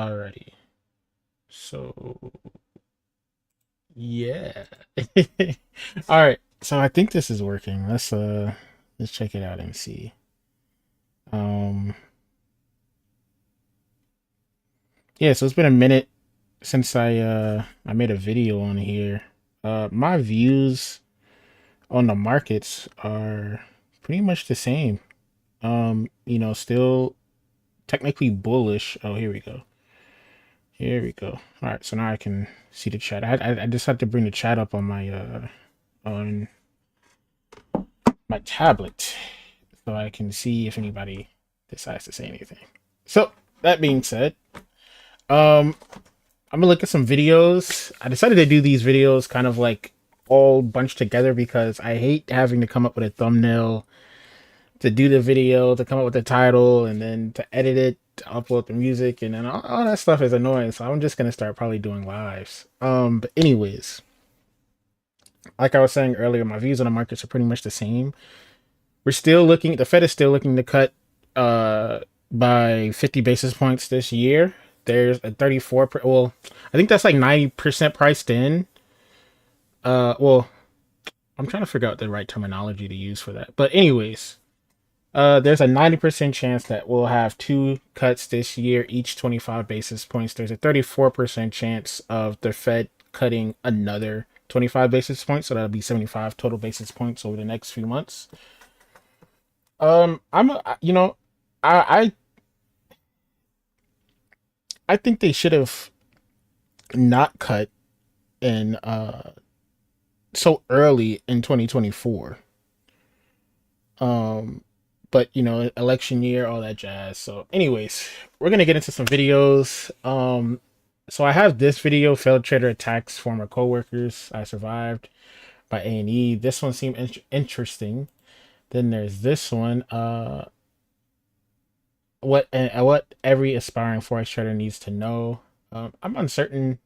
Alrighty. So yeah. All right. So I think this is working. Let's check it out and see. Um yeah, so it's been a minute since I made a video on here. My views on the markets are pretty much the same. Still technically bullish. Oh, here we go. Here we go. All right, so now I can see the chat. I just had to bring the chat up on on my tablet so I can see if anybody decides to say anything. So that being said, um, I'm gonna look at some videos. I decided to do these videos kind of like all bunched together because I hate having to come up with a thumbnail to do the video, to come up with the title, and then to edit it, to upload the music, and then all that stuff is annoying. So I'm just gonna start probably doing lives. But anyways, like I was saying earlier, my views on the markets are pretty much the same. We're still looking. The Fed is still looking to cut by 50 basis points this year. There's a 34. Well, I think that's like 90% priced in. Well, I'm trying to figure out the right terminology to use for that. But anyways, there's a 90% chance that we'll have two cuts this year, each 25 basis points. There's a 34% chance of the Fed cutting another 25 basis points, so that'll be 75 total basis points over the next few months. I I think they should have not cut in so early in 2024. Um, but election year, all that jazz. So, anyways, we're gonna get into some videos. So I have this video: failed trader attacks former coworkers. I survived by A&E. This one seemed interesting. Then there's this one. What every aspiring forex trader needs to know. I'm uncertain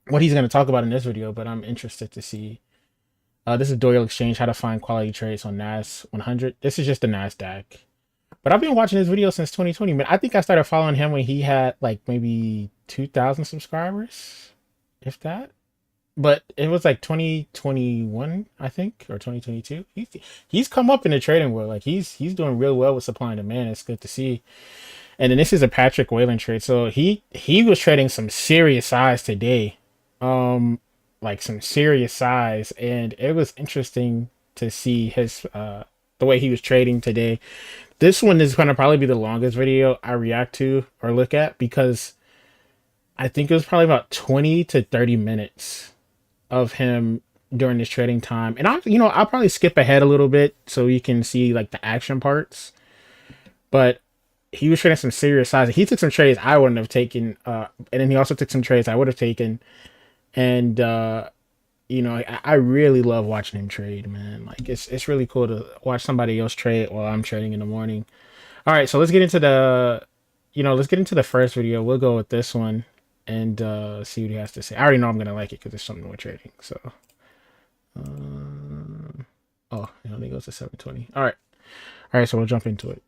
what he's going to talk about in this video, but I'm interested to see. This is Doyle Exchange: how to find quality trades on Nas 100. This is just the Nasdaq. But I've been watching his video since 2020. Man, I think I started following him when he had like maybe 2,000 subscribers, if that. But it was like 2021, I think, or 2022. He's come up in the trading world. Like he's doing real well with supply and demand. It's good to see. And then this is a Patrick Whalen trade. So he was trading some serious size today. Like some serious size, and it was interesting to see his the way he was trading today. This one is going to probably be the longest video I react to or look at because I think it was probably about 20 to 30 minutes of him during this trading time. And I'll probably skip ahead a little bit so you can see like the action parts. But he was trading some serious size. He took some trades I wouldn't have taken, and then he also took some trades I would have taken. And I really love watching him trade, man. Like it's really cool to watch somebody else trade while I'm trading in the morning. All right, so let's get into the first video. We'll go with this one and see what he has to say. I already know I'm gonna like it because it's something with trading. So, oh, it only goes to 720. All right, so we'll jump into it.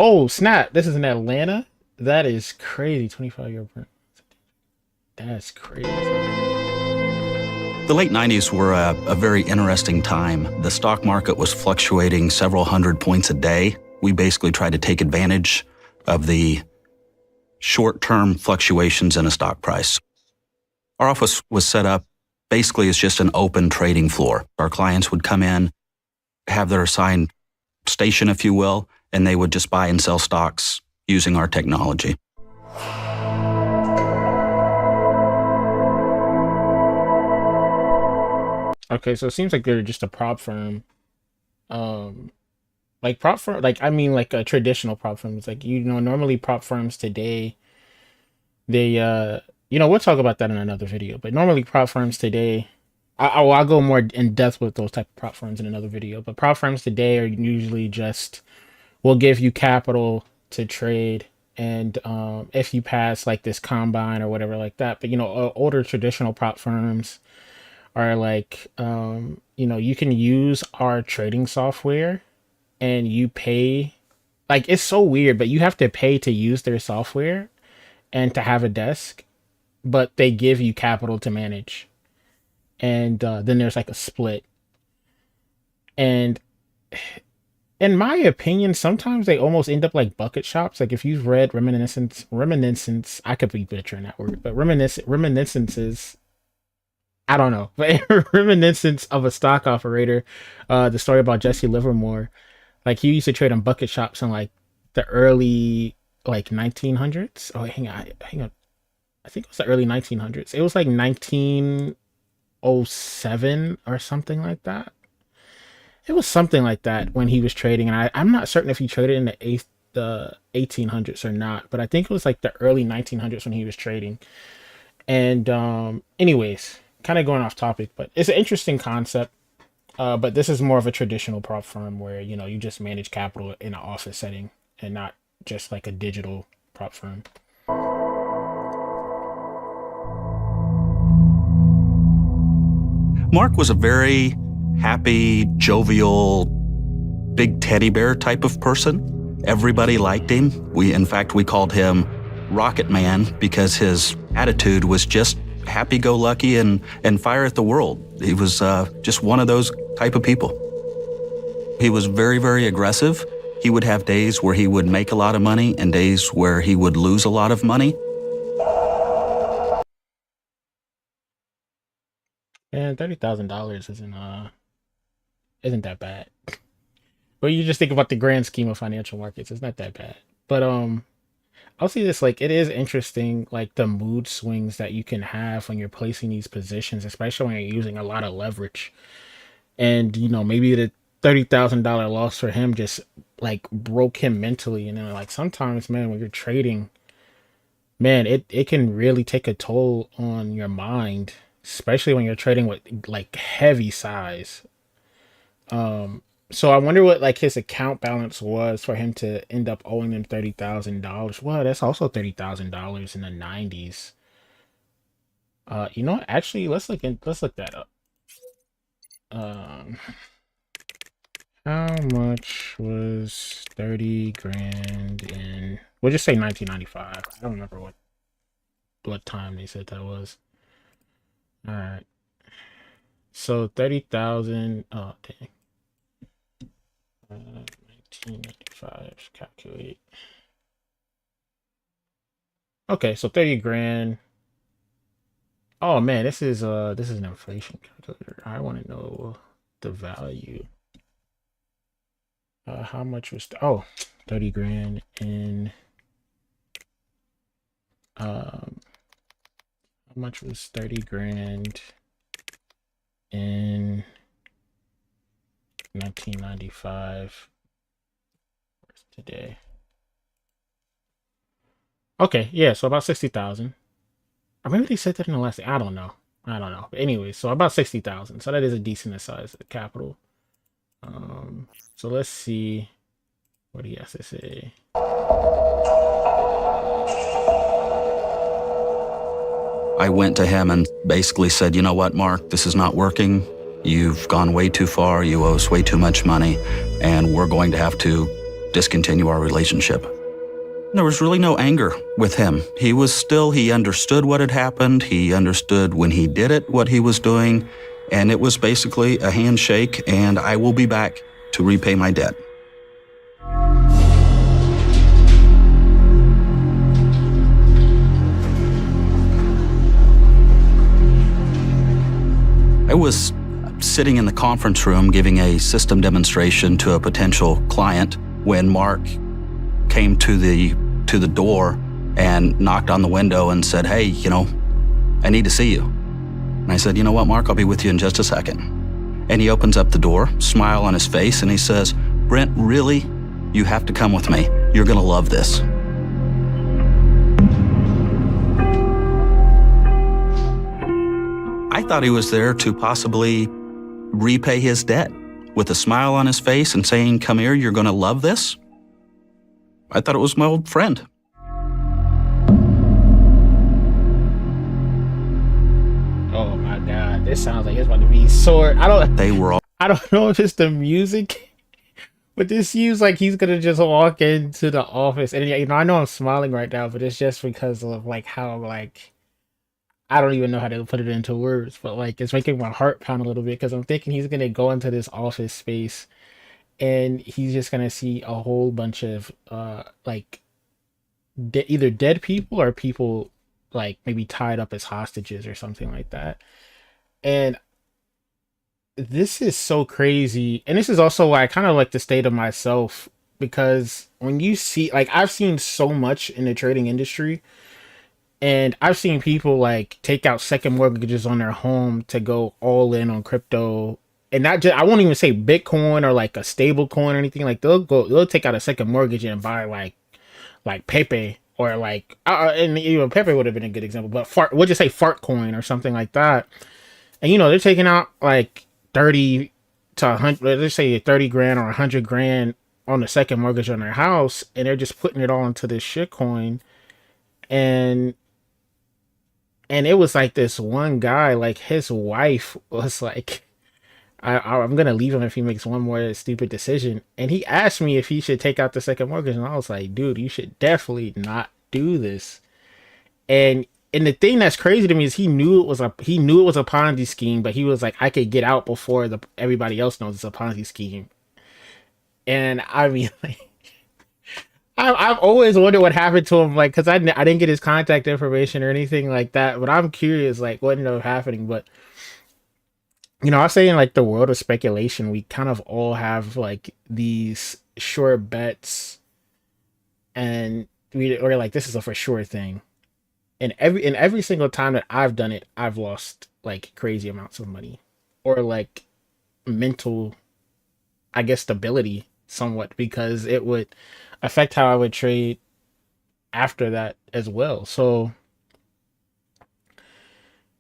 Oh, snap. This is in Atlanta. That is crazy. 25-year print. That's crazy. The late 90s were a very interesting time. The stock market was fluctuating several hundred points a day. We basically tried to take advantage of the short-term fluctuations in a stock price. Our office was set up basically as just an open trading floor. Our clients would come in, have their assigned station, if you will, and they would just buy and sell stocks using our technology. Okay, so it seems like they're just a prop firm. Like prop firm, like I mean, like a traditional prop firms. Like normally prop firms today, they we'll talk about that in another video. But normally prop firms today, I'll go more in depth with those type of prop firms in another video. But prop firms today are usually just will give you capital to trade, and if you pass like this combine or whatever like that. But older traditional prop firms are like, you know, you can use our trading software and you pay, like, it's so weird, but you have to pay to use their software and to have a desk, but they give you capital to manage. And then there's like a split. And in my opinion, sometimes they almost end up like bucket shops. Like if you've read reminiscence, I could be butchering that word, but reminiscences, I don't know, but reminiscence of a stock operator, the story about Jesse Livermore, like he used to trade on bucket shops in like the early like 1900s. Oh, hang on. I think it was the early 1900s. It was like 1907 or something like that. It was something like that when he was trading, and I'm not certain if he traded in the 1800s or not, but I think it was like the early 1900s when he was trading. And anyways, kind of going off topic, but it's an interesting concept. But this is more of a traditional prop firm where you know you just manage capital in an office setting and not just like a digital prop firm. Mark was a very happy, jovial, big teddy bear type of person. Everybody liked him. In fact, we called him Rocket Man because his attitude was just happy-go-lucky and fire at the world. He was just one of those type of people. He was very, very aggressive. He would have days where he would make a lot of money and days where he would lose a lot of money. And $30,000 isn't that bad. But you just think about the grand scheme of financial markets, it's not that bad. But I'll see this, like it is interesting, like the mood swings that you can have when you're placing these positions, especially when you're using a lot of leverage. And you know, maybe the $30,000 loss for him just like broke him mentally. And then like sometimes, man, when you're trading, man, it can really take a toll on your mind, especially when you're trading with like heavy size. So I wonder what like his account balance was for him to end up owing them $30,000. Well, that's also $30,000 in the 90s. You know what? Actually, let's look that up. Um, how much was 30 grand in? We'll just say 1995. I don't remember what time they said that was. All right. So 30,000. Oh dang. 1995. Calculate. Okay, so 30 grand. Oh man, this is an inflation calculator. I want to know the value. How much was 30 grand in how much was 30 grand in 1995 today? Okay, yeah, so about 60,000. Or maybe they said that in the last. I don't know. But anyway, so about 60,000. So that is a decent size capital. So let's see what he has to say. I went to him and basically said, you know what, Mark, this is not working. You've gone way too far. You owe us way too much money, and we're going to have to discontinue our relationship. There was really no anger with him. He understood what had happened. He understood when he did it, what he was doing. And it was basically a handshake, and I will be back to repay my debt. I was sitting in the conference room giving a system demonstration to a potential client when Mark came to the door and knocked on the window and said, hey, you know, I need to see you. And I said, you know what, Mark, I'll be with you in just a second. And he opens up the door, smile on his face, and he says, Brent, really, you have to come with me. You're gonna love this. I thought he was there to possibly repay his debt with a smile on his face and saying, come here, you're gonna love this. I thought it was my old friend. Oh my God, this sounds like it's about to be sore. They were all I don't know if it's the music, but this seems like he's gonna just walk into the office, and you know, I know I'm smiling right now, but it's just because of like how like I don't even know how to put it into words, but like it's making my heart pound a little bit because I'm thinking he's gonna go into this office space and he's just gonna see a whole bunch of like either dead people or people like maybe tied up as hostages or something like that. And this is so crazy. And this is also why I kind of like the state of myself, because when you see like I've seen so much in the trading industry, and I've seen people like take out second mortgages on their home to go all in on crypto. And not just I won't even say Bitcoin or like a stable coin or anything. Like they'll take out a second mortgage and buy like Pepe or like and you know Pepe would have been a good example, but fart we'll just say fart coin or something like that. And you know they're taking out like 30 to 100, let's say 30 grand or 100 grand on the second mortgage on their house, and they're just putting it all into this shit coin. And it was like this one guy, like his wife was like, I'm gonna leave him if he makes one more stupid decision. And he asked me if he should take out the second mortgage, and I was like, dude, you should definitely not do this. And the thing that's crazy to me is he knew it was a Ponzi scheme, but he was like, I could get out before the everybody else knows it's a Ponzi scheme. And I mean, like, I've always wondered what happened to him, like, because I didn't get his contact information or anything like that. But I'm curious, like, what ended up happening. But you know, I say in like the world of speculation, we kind of all have like these sure bets, and we're like, this is a for sure thing. And every single time that I've done it, I've lost like crazy amounts of money, or like mental, I guess, stability somewhat, because it would affect how I would trade after that as well. So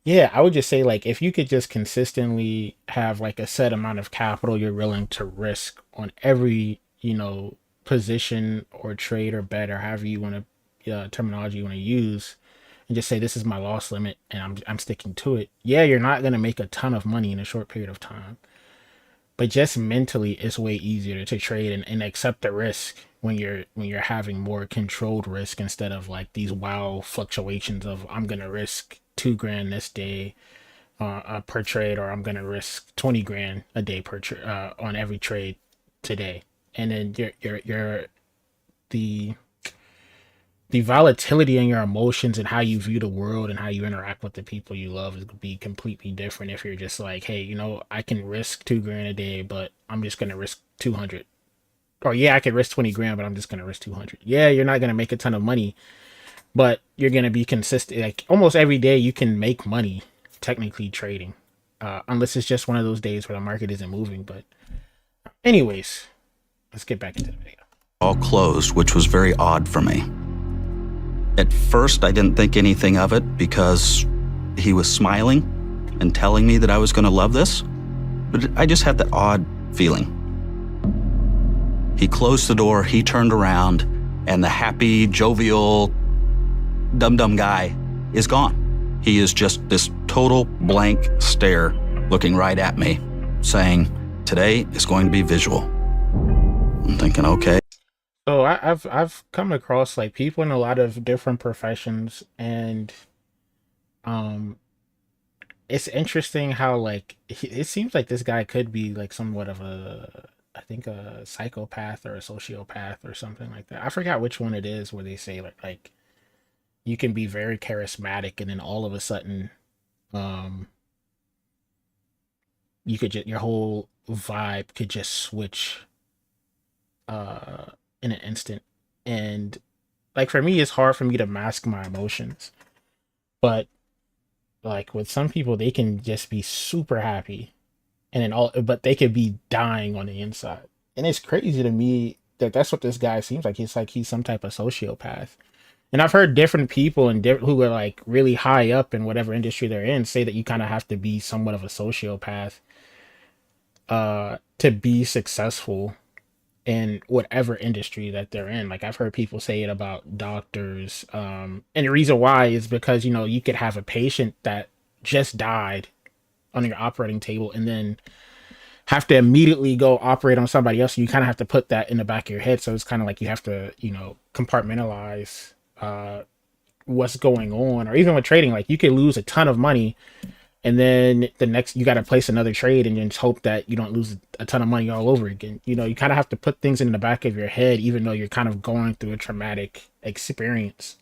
yeah, I would just say like if you could just consistently have like a set amount of capital you're willing to risk on every, you know, position or trade or bet or however you want to terminology you want to use, and just say this is my loss limit and I'm sticking to it. Yeah, you're not going to make a ton of money in a short period of time, but just mentally it's way easier to trade and accept the risk when you're having more controlled risk instead of like these wild fluctuations of I'm gonna risk 2 grand this day per trade, or I'm gonna risk 20 grand a day on every trade today. And then the the volatility in your emotions and how you view the world and how you interact with the people you love is gonna be completely different if you're just like, hey, you know, I can risk 2 grand a day, but I'm just gonna risk 200. Or yeah, I could risk 20 grand, but I'm just gonna risk 200. Yeah, you're not gonna make a ton of money, but you're gonna be consistent. Like almost every day, you can make money technically trading, unless it's just one of those days where the market isn't moving. But anyways, let's get back into the video. all closed, which was very odd for me. At first, I didn't think anything of it because he was smiling and telling me that I was going to love this, but I just had that odd feeling. He closed the door, he turned around, and the happy, jovial, dum-dum guy is gone. He is just this total blank stare looking right at me, saying, today is going to be visual. I'm thinking, okay. So I've come across like people in a lot of different professions, and um it's interesting how like it seems like this guy could be like somewhat of a, I think, a psychopath or a sociopath or something like that. I forgot which one it is where they say like you can be very charismatic and then all of a sudden um you could just your whole vibe could just switch uh in an instant. And like for me it's hard for me to mask my emotions, but like with some people they can just be super happy and then all, but they could be dying on the inside. And it's crazy to me that that's what this guy seems like. He's like he's some type of sociopath. And I've heard different people and who are like really high up in whatever industry they're in say that you kind of have to be somewhat of a sociopath to be successful in whatever industry that they're in. Like I've heard people say it about doctors. And the reason why is because, you know, you could have a patient that just died on your operating table and then have to immediately go operate on somebody else. You kind of have to put that in the back of your head. So it's kind of like you have to, compartmentalize what's going on. Or even with trading, like you could lose a ton of money and then the next you got to place another trade and just hope that you don't lose a ton of money all over again. You kind of have to put things in the back of your head, even though you're kind of going through a traumatic experience.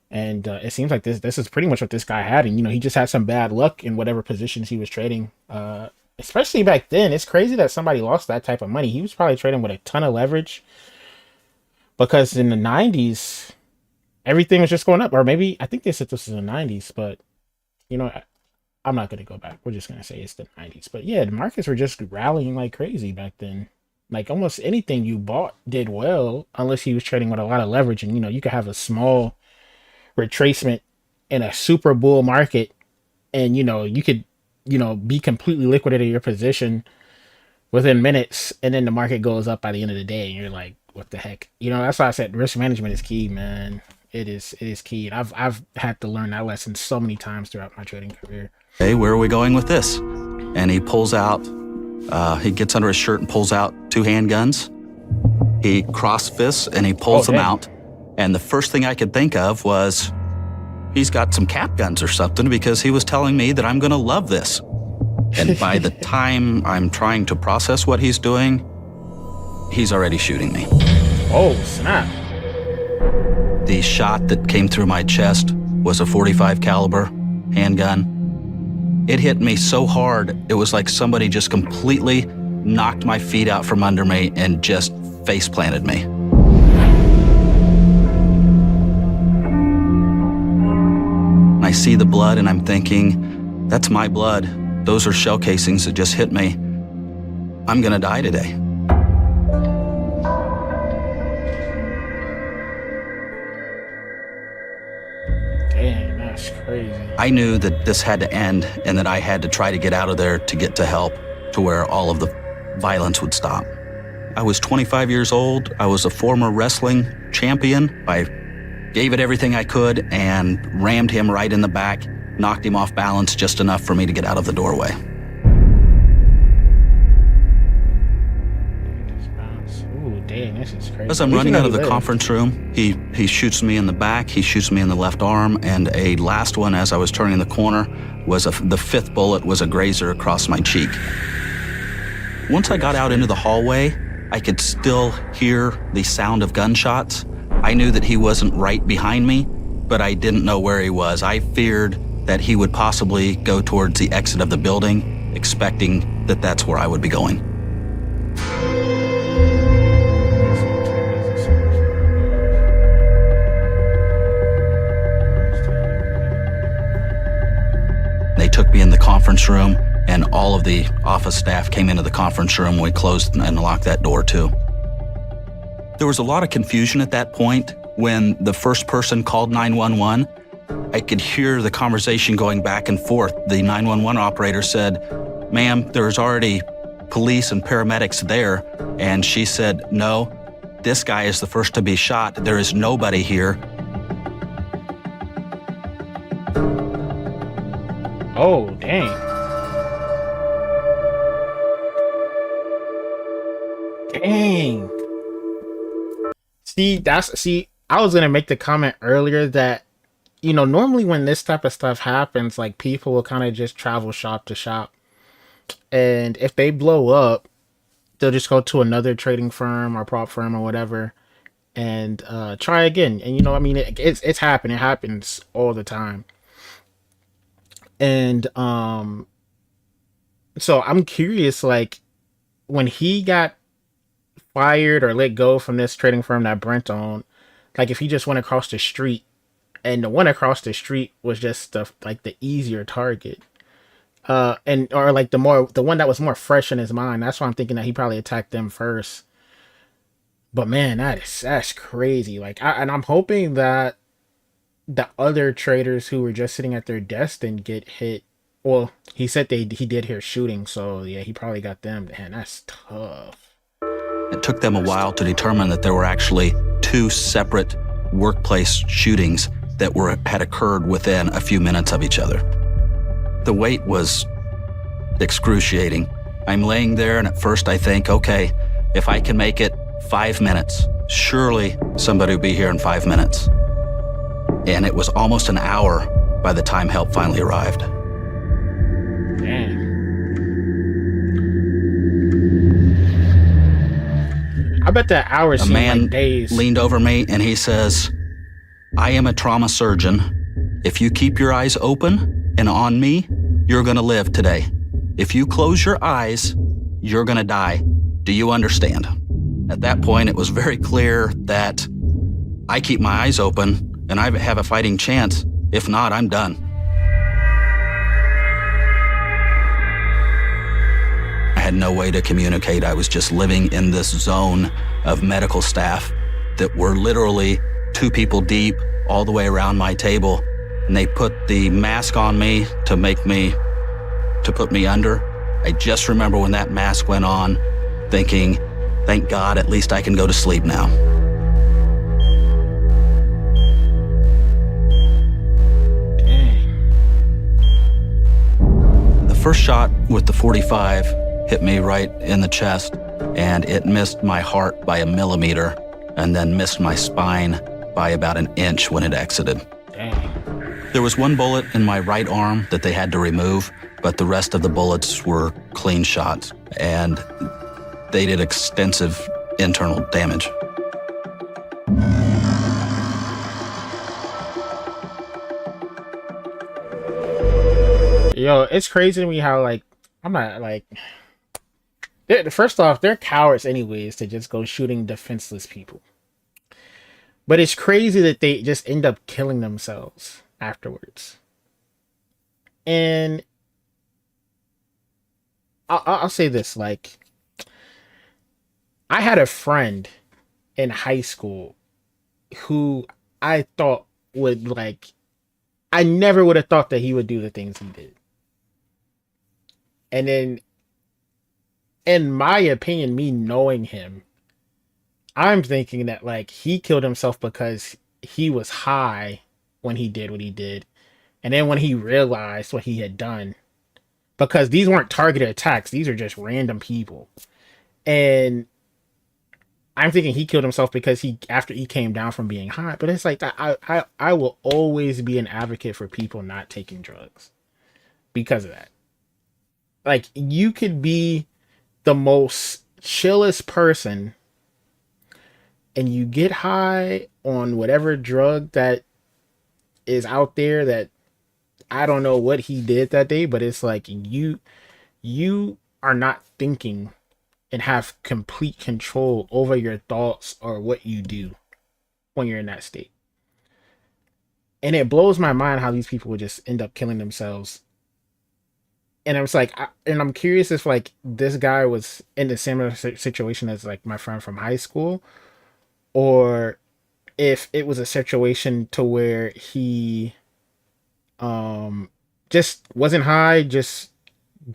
And it seems like this is pretty much what this guy had. And he just had some bad luck in whatever positions he was trading. Especially back then, it's crazy that somebody lost that type of money. He was probably trading with a ton of leverage because in the 90s, everything was just going up. Or maybe I think they said this was in the 90s, but I'm not going to go back. We're just going to say it's the 90s. But yeah, the markets were just rallying like crazy back then. Like almost anything you bought did well, unless he was trading with a lot of leverage. And you could have a small retracement in a super bull market, and you could be completely liquidated your position within minutes, and then the market goes up by the end of the day and you're like, what the heck? That's why I said risk management is key, man. It is key, and I've had to learn that lesson so many times throughout my trading career. Hey, where are we going with this? And he pulls out, he gets under his shirt and pulls out 2 handguns. He cross fists and he pulls them out. And the first thing I could think of was, he's got some cap guns or something, because he was telling me that I'm gonna love this. And by the time I'm trying to process what he's doing, he's already shooting me. Oh, snap. The shot that came through my chest was a .45 caliber handgun. It hit me so hard, it was like somebody just completely knocked my feet out from under me and just face planted me. I see the blood and I'm thinking, that's my blood. Those are shell casings that just hit me. I'm gonna die today. Dang, that's crazy. I knew that this had to end and that I had to try to get out of there to get to help, to where all of the violence would stop. I was 25 years old. I was a former wrestling champion. I gave it everything I could and rammed him right in the back, knocked him off balance just enough for me to get out of the doorway. Ooh, dang, this is crazy. As I'm running out of the conference room, he shoots me in the back, he shoots me in the left arm, and a last one as I was turning the corner was the 5th bullet was a grazer across my cheek. Once I got out into the hallway, I could still hear the sound of gunshots. I knew that he wasn't right behind me, but I didn't know where he was. I feared that he would possibly go towards the exit of the building, expecting that that's where I would be going. They took me in the conference room, and all of the office staff came into the conference room. We closed and locked that door too. There was a lot of confusion at that point. When the first person called 911, I could hear the conversation going back and forth. The 911 operator said, "Ma'am, there's already police and paramedics there." And she said, "No, this guy is the first to be shot. There is nobody here." Oh, dang. Dang. See, I was gonna make the comment earlier that, normally when this type of stuff happens, like people will kind of just travel shop to shop. And if they blow up, they'll just go to another trading firm or prop firm or whatever and try again. And it's happened. It happens all the time. And so I'm curious, like when he got fired or let go from this trading firm that Brent owned, like if he just went across the street and the one across the street was just the easier target, or like the one that was more fresh in his mind. That's why I'm thinking that he probably attacked them first. But man, that's crazy. Like I'm hoping that the other traders who were just sitting at their desk didn't get hit. Well, he said he did hear shooting, so yeah, he probably got them. Man, that's tough. It took them a while to determine that there were actually 2 separate workplace shootings that had occurred within a few minutes of each other. The wait was excruciating. I'm laying there, and at first I think, okay, if I can make it 5 minutes, surely somebody will be here in 5 minutes. And it was almost an hour by the time help finally arrived. Damn. I bet that hour A seemed man like days. leaned over me and he says, I am a trauma surgeon. If you keep your eyes open and on me, you're gonna live today. If you close your eyes, you're gonna die. Do you understand? At that point, it was very clear that I keep my eyes open and I have a fighting chance. If not, I'm done. I had no way to communicate. I was just living in this zone of medical staff that were literally 2 people deep all the way around my table. And they put the mask on me to put me under. I just remember when that mask went on, thinking, thank God, at least I can go to sleep now. The first shot with the .45 hit me right in the chest, and it missed my heart by 1 millimeter, and then missed my spine by about 1 inch when it exited. Dang. There was 1 bullet in my right arm that they had to remove, but the rest of the bullets were clean shots, and they did extensive internal damage. Yo, it's crazy to me how, like, I'm not, like... First off, they're cowards anyways to just go shooting defenseless people. But it's crazy that they just end up killing themselves afterwards. And I'll say this, like, I had a friend in high school who I thought would, like, I never would have thought that he would do the things he did. And then, in my opinion, me knowing him, I'm thinking that, like, he killed himself because he was high when he did what he did. And then when he realized what he had done, because these weren't targeted attacks, these are just random people. And I'm thinking he killed himself because after he came down from being high. But it's like, I will always be an advocate for people not taking drugs because of that. Like, you could be the most chillest person and you get high on whatever drug that is out there that I don't know what he did that day, but it's like you are not thinking and have complete control over your thoughts or what you do when you're in that state. And it blows my mind how these people would just end up killing themselves. And I was like, I'm curious if, like, this guy was in a similar situation as, like, my friend from high school, or if it was a situation to where he just wasn't high, just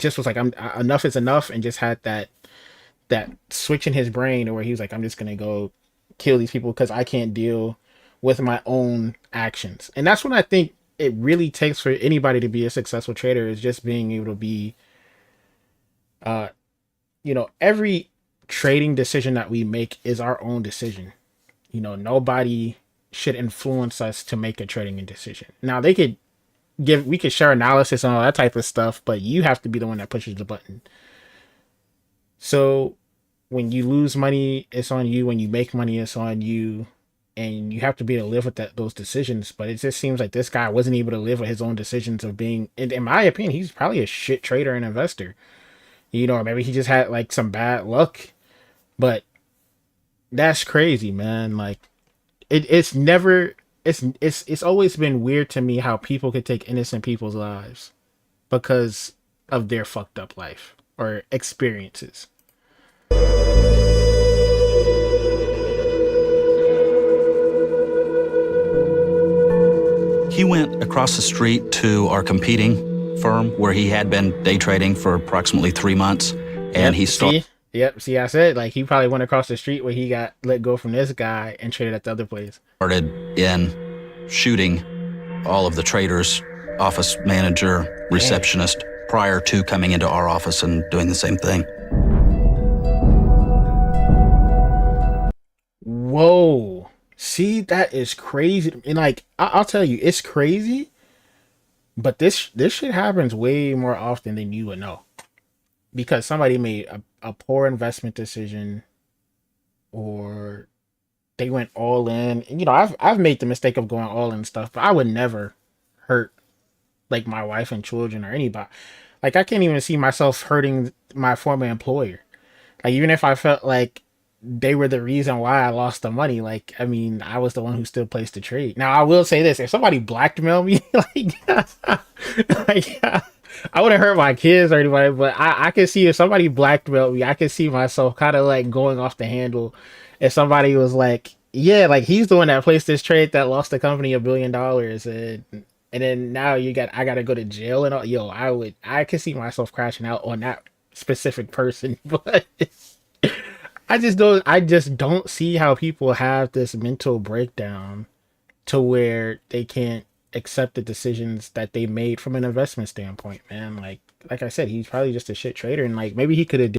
was like, I'm enough is enough, and just had that switch in his brain where he was like, I'm just gonna go kill these people because I can't deal with my own actions. And that's what I think it really takes for anybody to be a successful trader, is just being able to be every trading decision that we make is our own decision. Nobody should influence us to make a trading decision. Now, we could share analysis and all that type of stuff, but you have to be the one that pushes the button. So when you lose money, it's on you. When you make money, it's on you. And you have to be able to live with those decisions. But it just seems like this guy wasn't able to live with his own decisions of being, in my opinion, he's probably a shit trader and investor. Or maybe he just had, like, some bad luck. But that's crazy, man. Like, it's always been weird to me how people could take innocent people's lives because of their fucked up life or experiences. He went across the street to our competing firm where he had been day trading for approximately 3 months, and he started. See, I said, like, he probably went across the street where he got let go from this guy and traded at the other place. Started in shooting all of the traders, office manager, receptionist, prior to coming into our office and doing the same thing. Whoa. See, that is crazy. And like, I'll tell you, it's crazy, but this shit happens way more often than you would know. Because somebody made a poor investment decision, or they went all in. And, I've made the mistake of going all in and stuff, but I would never hurt like my wife and children or anybody. Like I can't even see myself hurting my former employer. Like even if I felt like they were the reason why I lost the money, like I mean, I was the one who still placed the trade. Now I will say this: if somebody blackmailed me, like I wouldn't hurt my kids or anybody, but I can see if somebody blackmailed me, I can see myself kind of like going off the handle. If somebody was like, yeah, like he's the one that placed this trade that lost the company $1 billion, and then now I gotta go to jail and all. Yo, I could see myself crashing out on that specific person, but I just don't see how people have this mental breakdown to where they can't accept the decisions that they made from an investment standpoint, man. Like I said, he's probably just a shit trader, and like maybe he could have